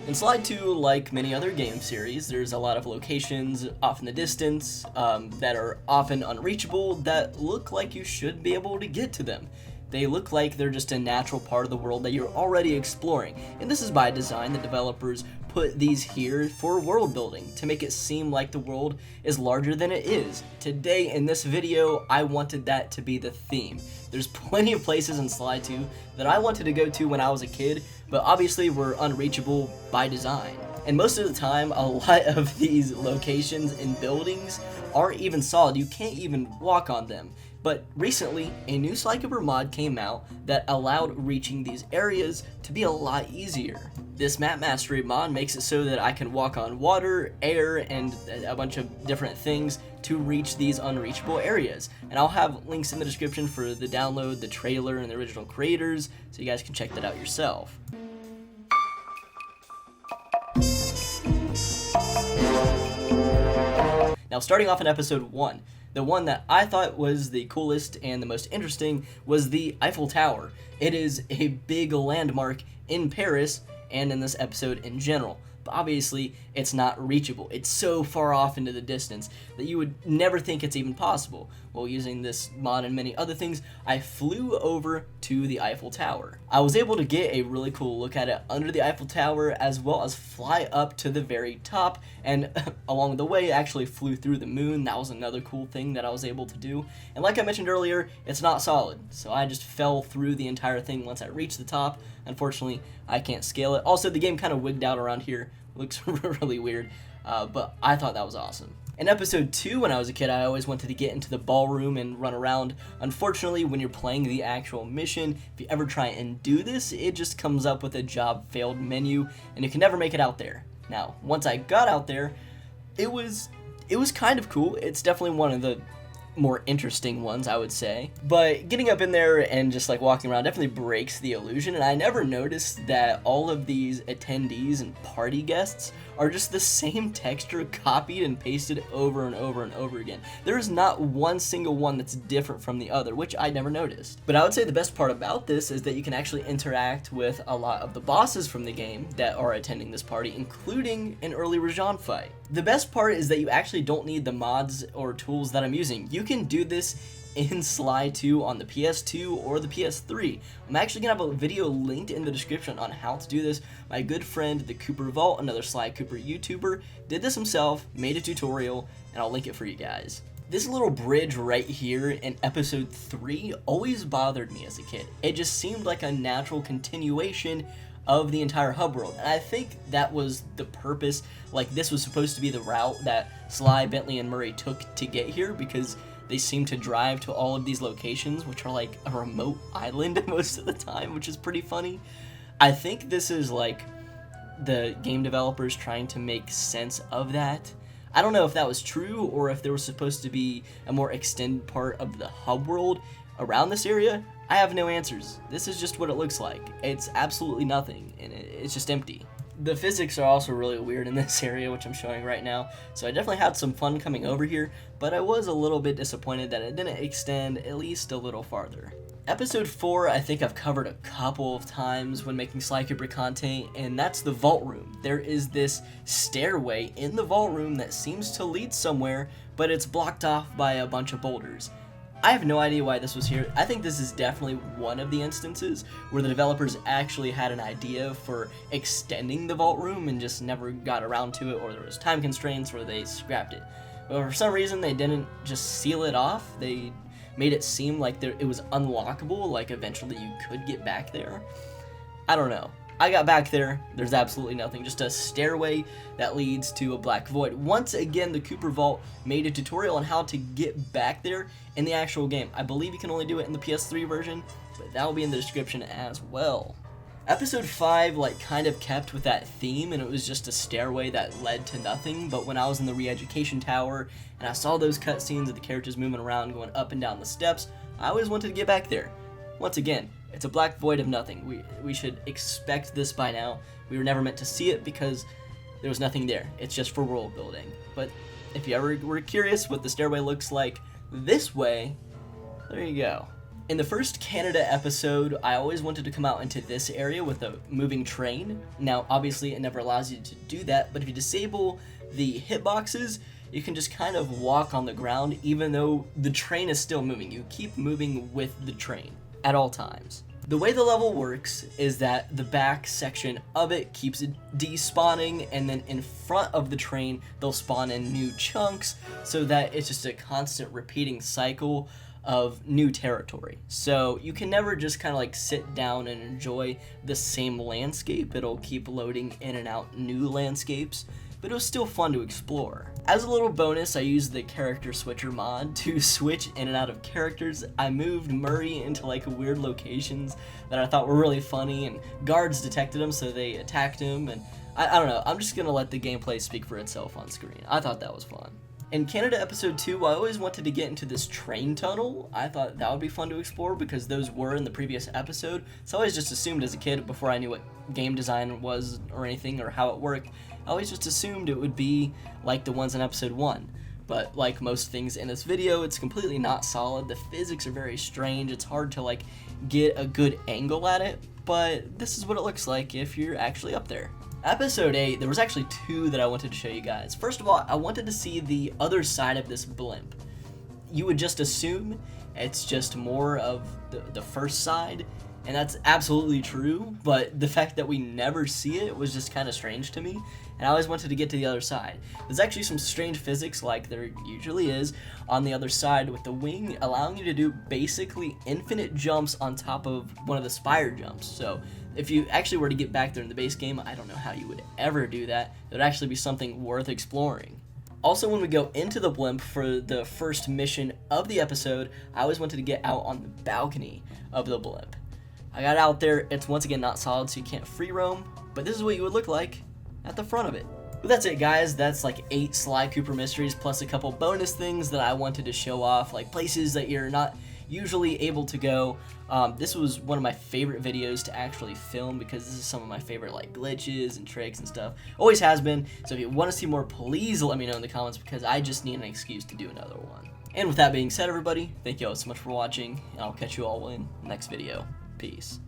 In Slide 2, like many other game series, there's a lot of locations off in the distance that are often unreachable that look like you should be able to get to them. They look like they're just a natural part of the world that you're already exploring, and this is by design. The developers put these here for world building, to make it seem like the world is larger than it is. Today in this video, I wanted that to be the theme. There's plenty of places in Slide 2 that I wanted to go to when I was a kid, but obviously were unreachable by design. And most of the time, a lot of these locations and buildings aren't even solid. You can't even walk on them. But recently, a new Sly Cooper mod came out that allowed reaching these areas to be a lot easier. This map mastery mod makes it so that I can walk on water, air, and a bunch of different things to reach these unreachable areas. And I'll have links in the description for the download, the trailer, and the original creators, so you guys can check that out yourself. Now, starting off in episode 1, the one that I thought was the coolest and the most interesting was the Eiffel Tower. It is a big landmark in Paris and in this episode in general. But obviously, it's not reachable. It's so far off into the distance that you would never think it's even possible. Well, using this mod and many other things, I flew over to the Eiffel Tower. I was able to get a really cool look at it under the Eiffel Tower, as well as fly up to the very top, and along the way, actually flew through the moon. That was another cool thing that I was able to do. And like I mentioned earlier, it's not solid, so I just fell through the entire thing once I reached the top. Unfortunately, I can't scale it. Also, the game kind of wigged out around here. Looks really weird, but I thought that was awesome. In episode 2, when I was a kid, I always wanted to get into the ballroom and run around. Unfortunately, when you're playing the actual mission, if you ever try and do this, it just comes up with a job failed menu, and you can never make it out there. Now, once I got out there, it was kind of cool. It's definitely one of the more interesting ones, I would say. But getting up in there and just like walking around definitely breaks the illusion, and I never noticed that all of these attendees and party guests are just the same texture copied and pasted over and over and over again. There is not one single one that's different from the other, which I never noticed. But I would say the best part about this is that you can actually interact with a lot of the bosses from the game that are attending this party, including an early Rajan fight. The best part is that you actually don't need the mods or tools that I'm using. You can do this in Sly 2 on the PS2 or the PS3. I'm actually gonna have a video linked in the description on how to do this. My good friend, the Cooper Vault, another Sly Cooper YouTuber, did this himself, made a tutorial, and I'll link it for you guys. This little bridge right here in episode 3 always bothered me as a kid. It just seemed like a natural continuation of the entire hub world, and I think that was the purpose. Like, this was supposed to be the route that Sly, Bentley, and Murray took to get here, because they seem to drive to all of these locations, which are like a remote island most of the time, which is pretty funny. I think this is like the game developers trying to make sense of that. I don't know if that was true or if there was supposed to be a more extended part of the hub world around this area. I have no answers. This is just what it looks like. It's absolutely nothing, and it's just empty. The physics are also really weird in this area, which I'm showing right now, so I definitely had some fun coming over here, but I was a little bit disappointed that it didn't extend at least a little farther. Episode 4, I think I've covered a couple of times when making Sly Cooper content, and that's the vault room. There is this stairway in the vault room that seems to lead somewhere, but it's blocked off by a bunch of boulders. I have no idea why this was here. I think this is definitely one of the instances where the developers actually had an idea for extending the vault room and just never got around to it, or there was time constraints where they scrapped it. But for some reason, they didn't just seal it off. They made it seem like it was unlockable, like eventually you could get back there. I don't know. I got back there, there's absolutely nothing, just a stairway that leads to a black void. Once again, the Cooper Vault made a tutorial on how to get back there in the actual game. I believe you can only do it in the PS3 version, but that will be in the description as well. Episode 5 kind of kept with that theme, and it was just a stairway that led to nothing. But when I was in the re-education tower and I saw those cutscenes of the characters moving around, going up and down the steps, I always wanted to get back there. Once again, it's a black void of nothing. We should expect this by now. We were never meant to see it because there was nothing there. It's just for world building. But if you ever were curious what the stairway looks like this way, there you go. In the first Canada episode, I always wanted to come out into this area with a moving train. Now, obviously, it never allows you to do that, but if you disable the hitboxes, you can just kind of walk on the ground even though the train is still moving. You keep moving with the train at all times. The way the level works is that the back section of it keeps despawning, and then in front of the train, they'll spawn in new chunks so that it's just a constant repeating cycle of new territory. So you can never just kind of like sit down and enjoy the same landscape. It'll keep loading in and out new landscapes, but it was still fun to explore. As a little bonus, I used the character switcher mod to switch in and out of characters. I moved Murray into like weird locations that I thought were really funny, and guards detected him, so they attacked him, and I don't know, I'm just gonna let the gameplay speak for itself on screen. I thought that was fun. In Canada Episode 2, I always wanted to get into this train tunnel. I thought that would be fun to explore because those were in the previous episode, so I always just assumed as a kid, before I knew what game design was or anything or how it worked, I always just assumed it would be like the ones in Episode 1. But like most things in this video, it's completely not solid. The physics are very strange. It's hard to like get a good angle at it, but this is what it looks like if you're actually up there. Episode 8, there was actually 2 that I wanted to show you guys. First of all, I wanted to see the other side of this blimp. You would just assume it's just more of the first side, and that's absolutely true, but the fact that we never see it was just kind of strange to me, and I always wanted to get to the other side. There's actually some strange physics, like there usually is, on the other side with the wing allowing you to do basically infinite jumps on top of one of the spire jumps. So if you actually were to get back there in the base game, I don't know how you would ever do that. It would actually be something worth exploring. Also, when we go into the blimp for the first mission of the episode, I always wanted to get out on the balcony of the blimp. I got out there. It's once again not solid, so you can't free roam, but this is what you would look like at the front of it. But that's it, guys. That's like 8 Sly Cooper mysteries plus a couple bonus things that I wanted to show off, like places that you're not usually able to go. This was one of my favorite videos to actually film because this is some of my favorite like glitches and tricks and stuff. Always has been. So if you want to see more, please let me know in the comments because I just need an excuse to do another one. And with that being said, everybody, thank you all so much for watching, and I'll catch you all in the next video. Peace.